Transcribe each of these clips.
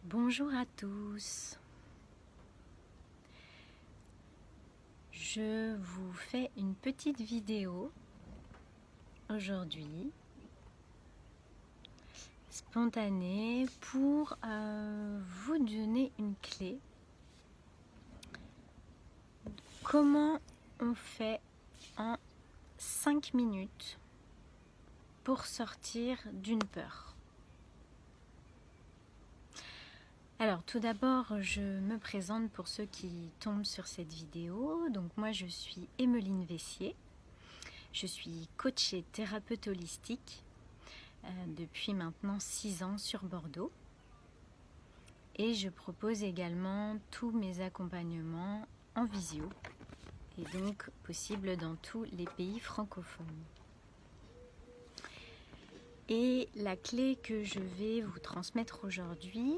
Bonjour à tous, je vous fais une petite vidéo aujourd'hui, spontanée, pour vous donner une clé. Comment on fait en 5 minutes pour sortir d'une peur? Alors tout d'abord, je me présente pour ceux qui tombent sur cette vidéo. Donc moi je suis Emmeline Vessier, je suis coach et thérapeute holistique depuis maintenant 6 ans sur Bordeaux. Et je propose également tous mes accompagnements en visio et donc possible dans tous les pays francophones. Et la clé que je vais vous transmettre aujourd'hui,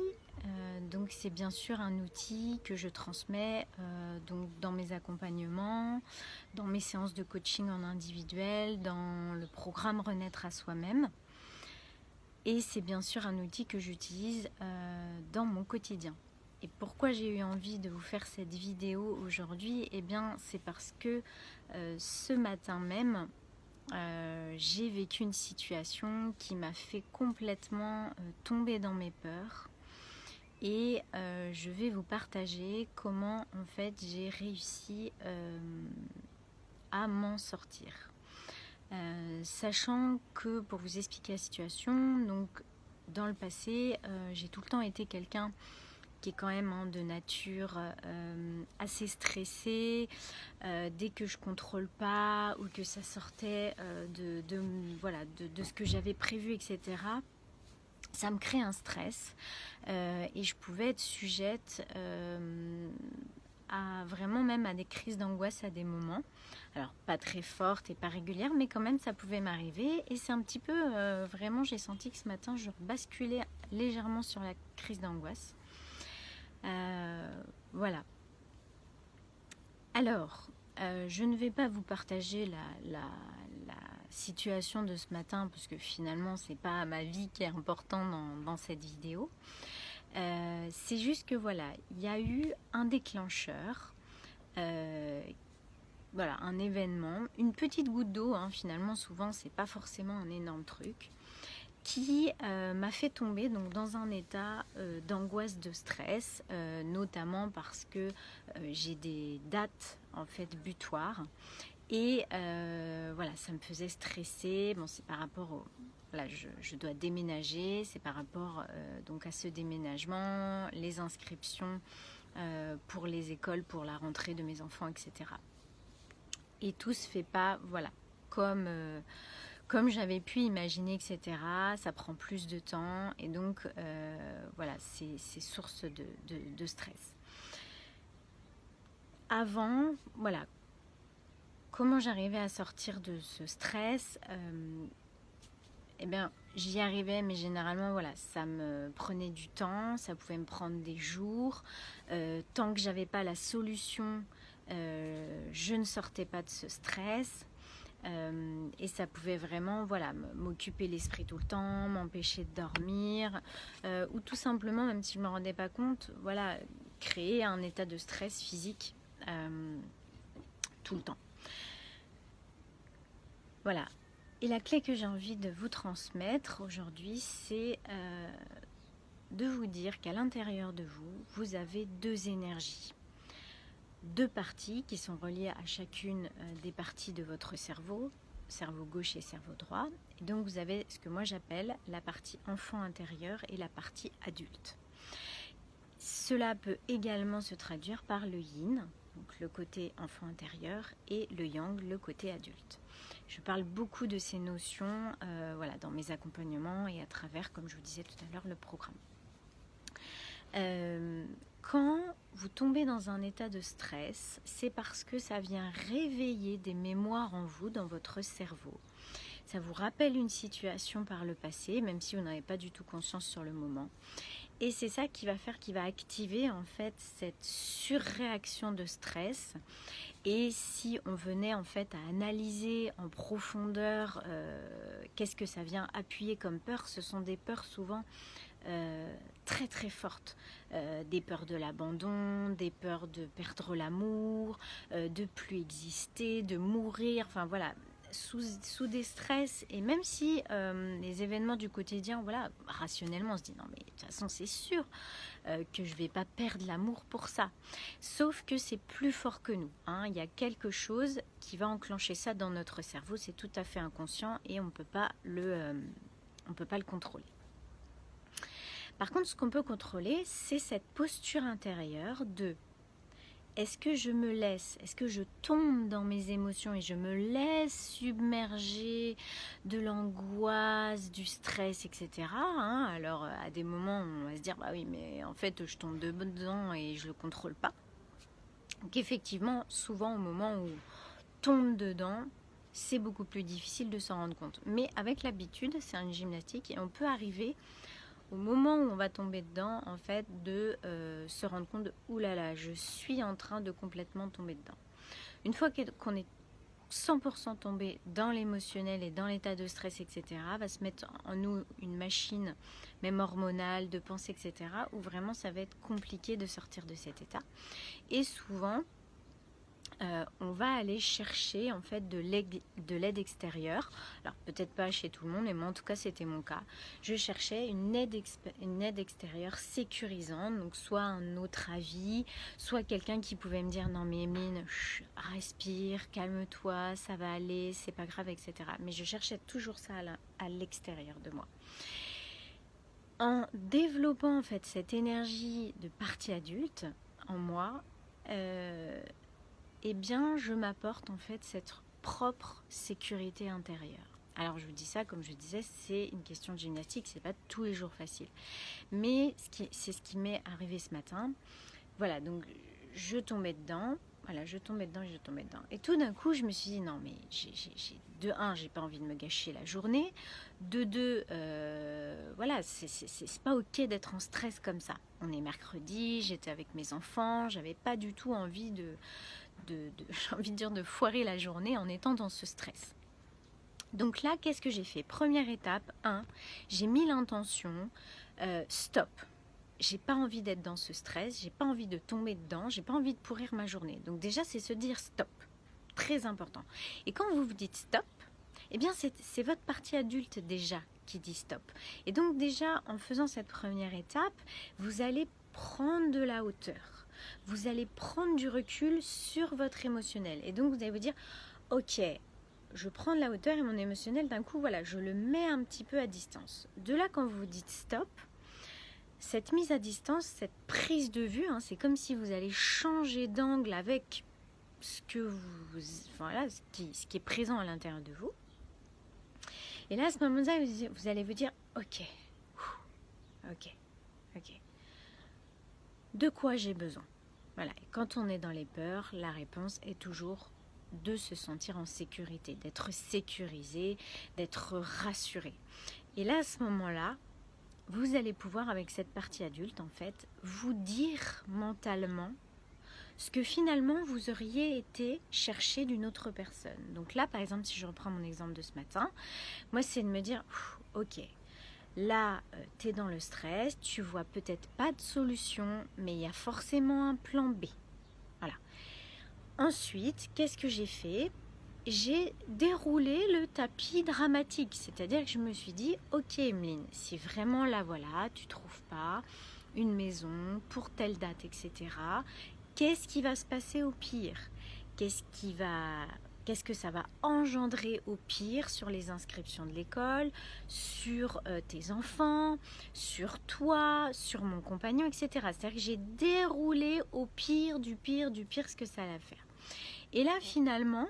donc c'est bien sûr un outil que je transmets donc dans mes accompagnements, dans mes séances de coaching en individuel, dans le programme Renaître à soi-même. Et c'est bien sûr un outil que j'utilise dans mon quotidien. Et pourquoi j'ai eu envie de vous faire cette vidéo aujourd'hui? Eh bien, c'est parce que ce matin même, j'ai vécu une situation qui m'a fait complètement tomber dans mes peurs. Et je vais vous partager comment en fait j'ai réussi à m'en sortir. Sachant que, pour vous expliquer la situation, donc dans le passé, j'ai tout le temps été quelqu'un qui est quand même de nature assez stressée. Dès que je contrôle pas ou que ça sortait de ce que j'avais prévu, etc., ça me crée un stress et je pouvais être sujette à vraiment même à des crises d'angoisse à des moments. Alors pas très fortes et pas régulières, mais quand même ça pouvait m'arriver. Et c'est un petit peu vraiment, j'ai senti que ce matin je basculais légèrement sur la crise d'angoisse. Voilà. Alors, je ne vais pas vous partager la situation de ce matin, parce que finalement c'est pas ma vie qui est importante dans cette vidéo. C'est juste que voilà, il y a eu un déclencheur, voilà, un événement, une petite goutte d'eau, finalement souvent c'est pas forcément un énorme truc, qui m'a fait tomber donc dans un état d'angoisse, de stress, notamment parce que j'ai des dates en fait butoirs. Et voilà, ça me faisait stresser. Bon, c'est par rapport au... Là, je dois déménager. C'est par rapport donc à ce déménagement, les inscriptions pour les écoles, pour la rentrée de mes enfants, etc. Et tout se fait pas, voilà, comme j'avais pu imaginer, etc. Ça prend plus de temps. Et donc, voilà, c'est source de stress. Avant, voilà, comment j'arrivais à sortir de ce stress? Eh bien, j'y arrivais, mais généralement, voilà, ça me prenait du temps, ça pouvait me prendre des jours. Tant que j'avais pas la solution, je ne sortais pas de ce stress. Et ça pouvait vraiment, voilà, m'occuper l'esprit tout le temps, m'empêcher de dormir, ou tout simplement, même si je ne me rendais pas compte, voilà, créer un état de stress physique tout le temps. Voilà. Et la clé que j'ai envie de vous transmettre aujourd'hui, c'est de vous dire qu'à l'intérieur de vous, vous avez deux énergies. Deux parties qui sont reliées à chacune des parties de votre cerveau gauche et cerveau droit. Et donc vous avez ce que moi j'appelle la partie enfant intérieur et la partie adulte. Cela peut également se traduire par le yin, donc le côté enfant intérieur, et le yang, le côté adulte. Je parle beaucoup de ces notions voilà, dans mes accompagnements et à travers, comme je vous disais tout à l'heure, le programme. Quand vous tombez dans un état de stress, c'est parce que ça vient réveiller des mémoires en vous, dans votre cerveau. Ça vous rappelle une situation par le passé, même si vous n'avez pas du tout conscience sur le moment. Et c'est ça qui va faire, qui va activer en fait cette surréaction de stress. Et si on venait en fait à analyser en profondeur qu'est-ce que ça vient appuyer comme peur, ce sont des peurs souvent très très fortes. Des peurs de l'abandon, des peurs de perdre l'amour, de plus exister, de mourir, enfin voilà, sous des stress. Et même si les événements du quotidien, voilà, rationnellement on se dit non mais de toute façon c'est sûr que je vais pas perdre l'amour pour ça. Sauf que c'est plus fort que nous, hein. Il y a quelque chose qui va enclencher ça dans notre cerveau, c'est tout à fait inconscient et on peut pas le contrôler. Par contre, ce qu'on peut contrôler, c'est cette posture intérieure de est-ce que je me laisse, est-ce que je tombe dans mes émotions et je me laisse submerger de l'angoisse, du stress, etc. hein. Alors, à des moments, on va se dire, bah oui, mais en fait, je tombe dedans et je ne le contrôle pas. Donc, effectivement, souvent, au moment où on tombe dedans, c'est beaucoup plus difficile de s'en rendre compte. Mais avec l'habitude, c'est une gymnastique et on peut arriver au moment où on va tomber dedans, en fait, de se rendre compte de « oulala, je suis en train de complètement tomber dedans ». Une fois qu'on est 100% tombé dans l'émotionnel et dans l'état de stress, etc., va se mettre en nous une machine, même hormonale, de pensée, etc., où vraiment ça va être compliqué de sortir de cet état. Et souvent, on va aller chercher en fait de l'aide extérieure. Alors peut-être pas chez tout le monde, mais moi en tout cas c'était mon cas. Je cherchais une aide extérieure sécurisante, donc soit un autre avis, soit quelqu'un qui pouvait me dire non mais Emeline, respire, calme-toi, ça va aller, c'est pas grave, etc. Mais je cherchais toujours ça à l'extérieur de moi. En développant en fait cette énergie de partie adulte en moi, eh bien, je m'apporte en fait cette propre sécurité intérieure. Alors, je vous dis ça, comme je disais, c'est une question de gymnastique, c'est pas tous les jours facile. Mais c'est ce qui m'est arrivé ce matin. Voilà, donc je tombais dedans. Voilà, je tombais dedans. Et tout d'un coup, je me suis dit, non, mais de un, j'ai pas envie de me gâcher la journée. De deux, voilà, c'est pas ok d'être en stress comme ça. On est mercredi, j'étais avec mes enfants, j'avais pas du tout envie j'ai envie de dire de foirer la journée en étant dans ce stress. Donc là, qu'est-ce que j'ai fait? Première étape, j'ai mis l'intention, stop. J'ai pas envie d'être dans ce stress, j'ai pas envie de tomber dedans, j'ai pas envie de pourrir ma journée. Donc déjà, c'est se dire stop. Très important. Et quand vous vous dites stop, eh bien c'est votre partie adulte déjà qui dit stop. Et donc déjà, en faisant cette première étape, vous allez prendre de la hauteur. Vous allez prendre du recul sur votre émotionnel. Et donc, vous allez vous dire, ok, je prends de la hauteur et mon émotionnel, d'un coup, voilà, je le mets un petit peu à distance. De là, quand vous dites stop, cette mise à distance, cette prise de vue, c'est comme si vous allez changer d'angle avec ce qui est présent à l'intérieur de vous. Et là, à ce moment-là, vous allez vous dire, ok. De quoi j'ai besoin? Voilà, et quand on est dans les peurs, la réponse est toujours de se sentir en sécurité, d'être sécurisé, d'être rassuré. Et là, à ce moment-là, vous allez pouvoir, avec cette partie adulte, en fait, vous dire mentalement ce que finalement vous auriez été chercher d'une autre personne. Donc là, par exemple, si je reprends mon exemple de ce matin, moi, c'est de me dire, ok, là, tu es dans le stress, tu vois peut-être pas de solution, mais il y a forcément un plan B. Voilà. Ensuite, qu'est-ce que j'ai fait? J'ai déroulé le tapis dramatique, c'est-à-dire que je me suis dit, ok Emeline, si vraiment là, voilà, tu trouves pas une maison pour telle date, etc., qu'est-ce qui va se passer au pire? Qu'est-ce que ça va engendrer au pire sur les inscriptions de l'école, sur tes enfants, sur toi, sur mon compagnon, etc. C'est-à-dire que j'ai déroulé au pire, du pire, ce que ça allait faire. Et là, finalement,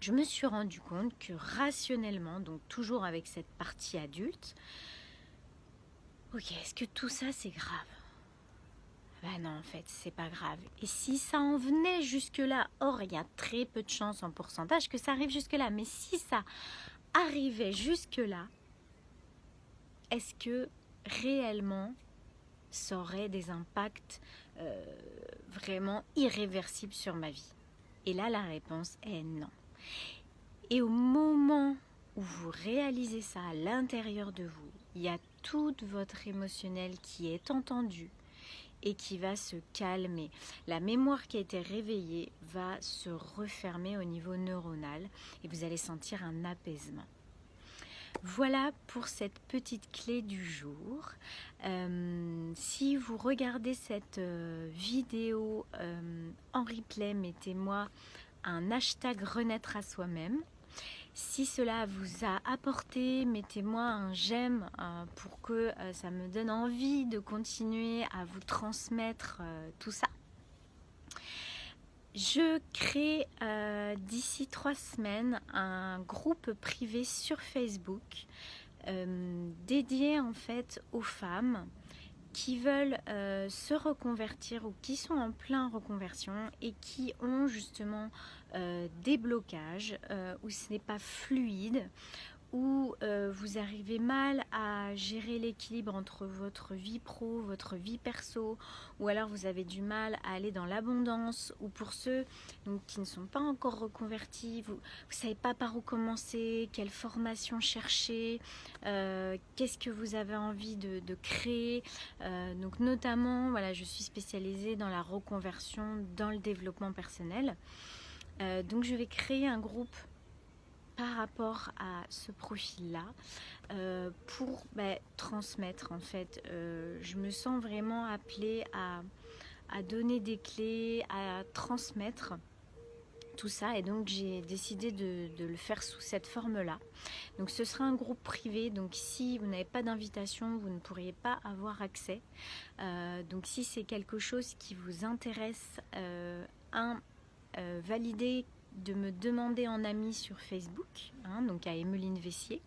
je me suis rendu compte que rationnellement, donc toujours avec cette partie adulte, ok, est-ce que tout ça c'est grave? Ben non, en fait, c'est pas grave. Et si ça en venait jusque-là, or, il y a très peu de chances en pourcentage que ça arrive jusque-là, mais si ça arrivait jusque-là, est-ce que réellement ça aurait des impacts vraiment irréversibles sur ma vie? Et là, la réponse est non. Et au moment où vous réalisez ça à l'intérieur de vous, il y a tout votre émotionnel qui est entendu et qui va se calmer. La mémoire qui a été réveillée va se refermer au niveau neuronal et vous allez sentir un apaisement. Voilà pour cette petite clé du jour. Si vous regardez cette vidéo en replay, mettez-moi un hashtag renaître à soi-même. Si cela vous a apporté, mettez-moi un j'aime pour que ça me donne envie de continuer à vous transmettre tout ça. Je crée d'ici 3 semaines un groupe privé sur Facebook dédié en fait aux femmes qui veulent se reconvertir ou qui sont en plein reconversion et qui ont justement des blocages où ce n'est pas fluide, où vous arrivez mal à gérer l'équilibre entre votre vie pro, votre vie perso, ou alors vous avez du mal à aller dans l'abondance, ou pour ceux donc, qui ne sont pas encore reconvertis, vous ne savez pas par où commencer, quelle formation chercher, qu'est-ce que vous avez envie de créer. Donc notamment, voilà, je suis spécialisée dans la reconversion, dans le développement personnel. Donc je vais créer un groupe par rapport à ce profil-là pour transmettre en fait. Je me sens vraiment appelée à donner des clés, à transmettre tout ça et donc j'ai décidé de le faire sous cette forme-là. Donc ce sera un groupe privé, donc si vous n'avez pas d'invitation, vous ne pourriez pas avoir accès. Donc si c'est quelque chose qui vous intéresse, validez de me demander en ami sur Facebook, donc à Emeline Vessier,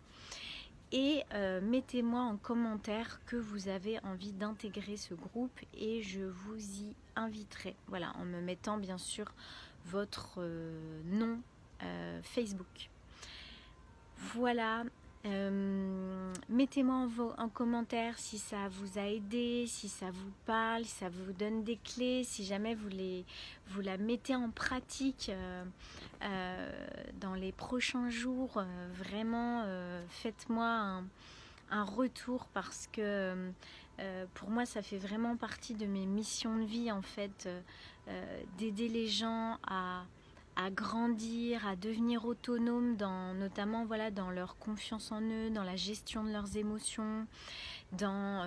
et mettez-moi en commentaire que vous avez envie d'intégrer ce groupe et je vous y inviterai, voilà, en me mettant bien sûr votre nom Facebook. Voilà. Mettez-moi en commentaire si ça vous a aidé, si ça vous parle, si ça vous donne des clés, si jamais vous la mettez en pratique dans les prochains jours. Vraiment, faites-moi un retour parce que pour moi, ça fait vraiment partie de mes missions de vie en fait, d'aider les gens à grandir, à devenir autonomes notamment voilà, dans leur confiance en eux, dans la gestion de leurs émotions, dans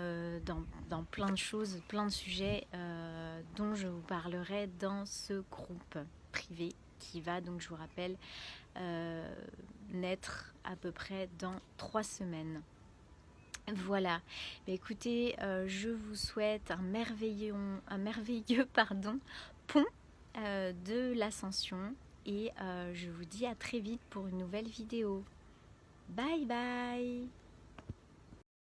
plein de choses, plein de sujets dont je vous parlerai dans ce groupe privé qui va donc, je vous rappelle, naître à peu près dans 3 semaines. Voilà, écoutez, je vous souhaite un merveilleux pont de l'ascension et je vous dis à très vite pour une nouvelle vidéo. Bye bye!